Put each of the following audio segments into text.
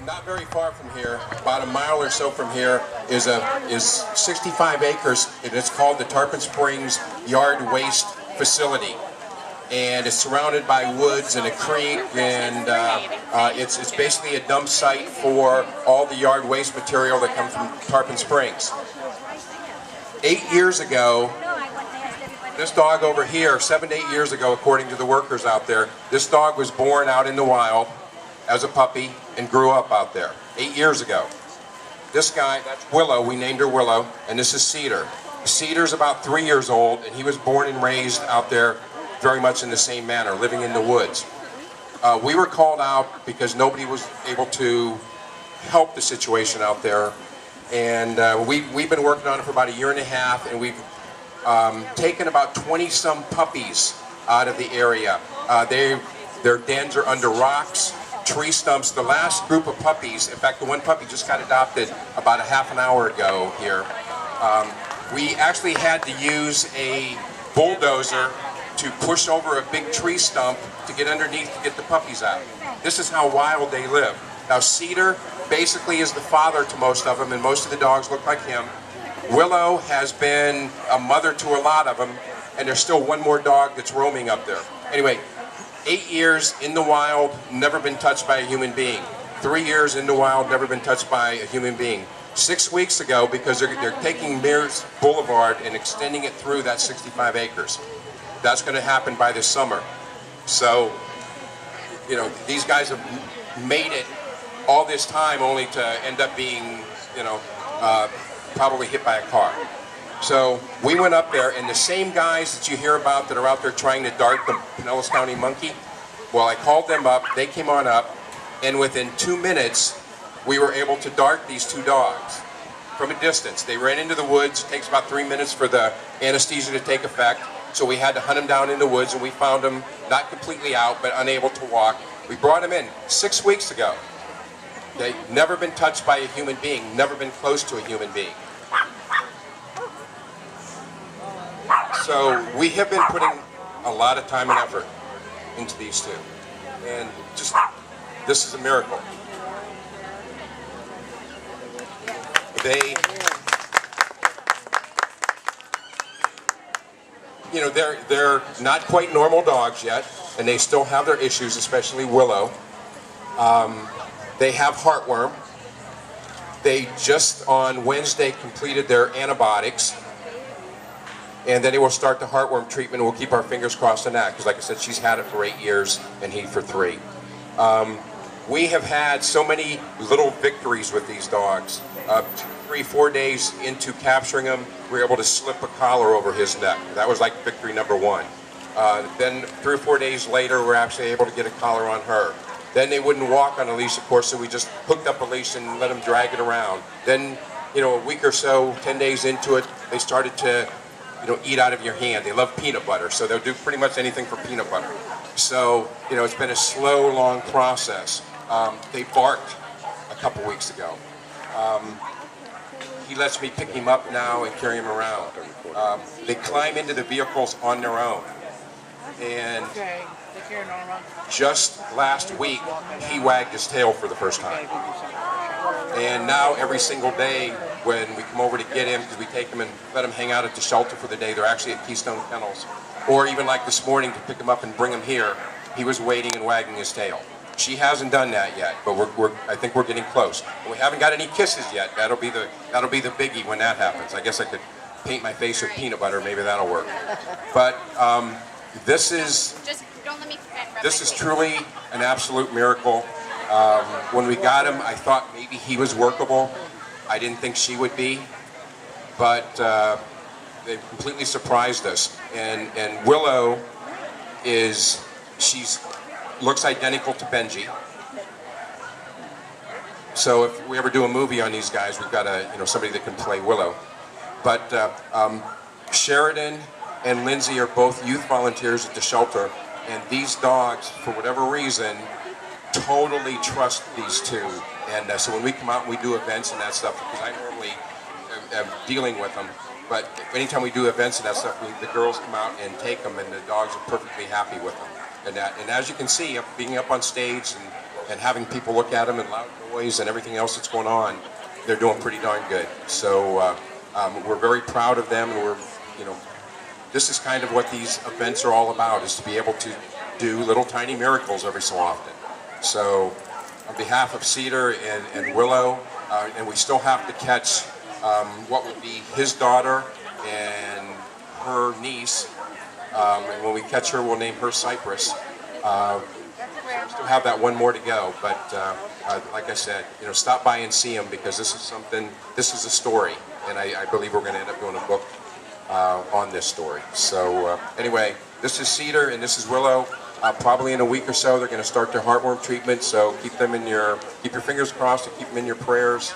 Not very far from here, about a mile or so from here, is 65 acres, and it's called the Tarpon Springs Yard Waste Facility. And it's surrounded by woods and a creek, and it's basically a dump site for all the yard waste material that comes from Tarpon Springs. 8 years ago, this dog over here, 7 to 8 years ago, according to the workers out there, this dog was born out in the wild as a puppy and grew up out there 8 years ago. This guy, that's Willow, we named her Willow, and this is Cedar. Cedar's about 3 years old, and he was born and raised out there very much in the same manner, living in the woods. We were called out because nobody was able to help the situation out there, and we've been working on it for about 1.5 years, and we've taken about 20-some puppies out of the area. Their dens are under rocks, tree stumps. The last group of puppies, in fact the one puppy just got adopted about a half an hour ago here. We actually had to use a bulldozer to push over a big tree stump to get underneath to get the puppies out. This is how wild they live. Now Cedar basically is the father to most of them, and most of the dogs look like him. Willow has been a mother to a lot of them, and there's still one more dog that's roaming up there. Anyway, 8 years in the wild, never been touched by a human being. 3 years in the wild, never been touched by a human being. 6 weeks ago, because they're taking Mears Boulevard and extending it through that 65 acres. That's going to happen by this summer. So, you know, these guys have made it all this time only to end up being, you know, probably hit by a car. So we went up there, and the same guys that you hear about that are out there trying to dart the Pinellas County monkey, well, I called them up, they came on up, and within 2 minutes, we were able to dart these two dogs from a distance. They ran into the woods. It takes about 3 minutes for the anesthesia to take effect. So we had to hunt them down in the woods, and we found them not completely out, but unable to walk. We brought them in 6 weeks ago. They've never been touched by a human being, never been close to a human being. So we have been putting a lot of time and effort into these two. And just, this is a miracle. You know, they're not quite normal dogs yet, and they still have their issues, especially Willow. They have heartworm. They just on Wednesday completed their antibiotics, and then they will start the heartworm treatment. We'll keep our fingers crossed on that, because like I said, she's had it for 8 years, and he for 3. We have had so many little victories with these dogs. 3, 4 days into capturing him, we were able to slip a collar over his neck. That was like victory number 1. Then 3 or 4 days later, we're actually able to get a collar on her. Then they wouldn't walk on a leash, of course, so we just hooked up a leash and let them drag it around. Then, you know, a week or so, 10 days into it, they started to, you know, eat out of your hand. They love peanut butter, so they'll do pretty much anything for peanut butter. So, you know, it's been a slow, long process. They barked a couple weeks ago. He lets me pick him up now and carry him around. They climb into the vehicles on their own. And just last week, he wagged his tail for the first time. And now every single day when we come over to get him, because we take him and let him hang out at the shelter for the day, they're actually at Keystone Kennels. Or even like this morning to pick him up and bring him here, he was waiting and wagging his tail. She hasn't done that yet, but I think we're getting close. We haven't got any kisses yet. That'll be the biggie when that happens. I guess I could paint my face with peanut butter. Maybe that'll work. But this is truly an absolute miracle. When we got him, I thought maybe he was workable. I didn't think she would be, but they completely surprised us. And Willow looks identical to Benji. So if we ever do a movie on these guys, we've got somebody that can play Willow. But Sheridan and Lindsay are both youth volunteers at the shelter, and these dogs, for whatever reason, totally trust these two. And so when we come out and we do events and that stuff, because I normally am dealing with them, but anytime we do events and that stuff, the girls come out and take them, and the dogs are perfectly happy with them. And as you can see, being up on stage and and having people look at them and loud noise and everything else that's going on, they're doing pretty darn good. So we're very proud of them, and this is kind of what these events are all about, is to be able to do little tiny miracles every so often. So on behalf of Cedar and Willow, and we still have to catch what would be his daughter and her niece. And when we catch her, we'll name her Cypress. We still have that one more to go, but like I said, stop by and see them, because this is a story, and I believe we're going to end up doing a book on this story. So anyway, this is Cedar and this is Willow. Probably in a week or so, they're going to start their heartworm treatment. So keep your fingers crossed and keep them in your prayers.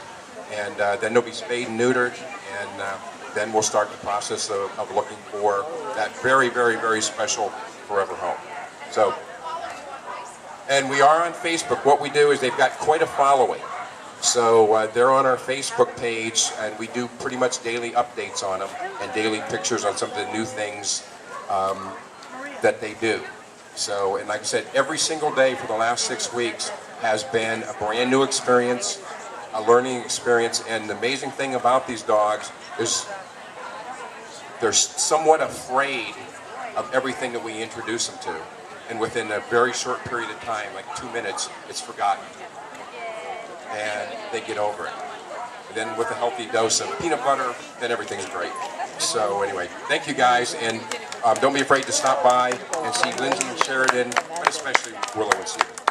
And then they'll be spayed and neutered, and then we'll start the process of looking for that very, very, very special forever home. So, and we are on Facebook. What we do is they've got quite a following. So they're on our Facebook page, and we do pretty much daily updates on them and daily pictures on some of the new things that they do. So, and like I said, every single day for the last 6 weeks has been a brand new experience, a learning experience, and the amazing thing about these dogs is they're somewhat afraid of everything that we introduce them to. And within a very short period of time, like 2 minutes, it's forgotten. And they get over it. And then with a healthy dose of peanut butter, then everything's great. So anyway, thank you guys, and don't be afraid to stop by and see Lindsay and Sheridan, but especially Willow and Cedar.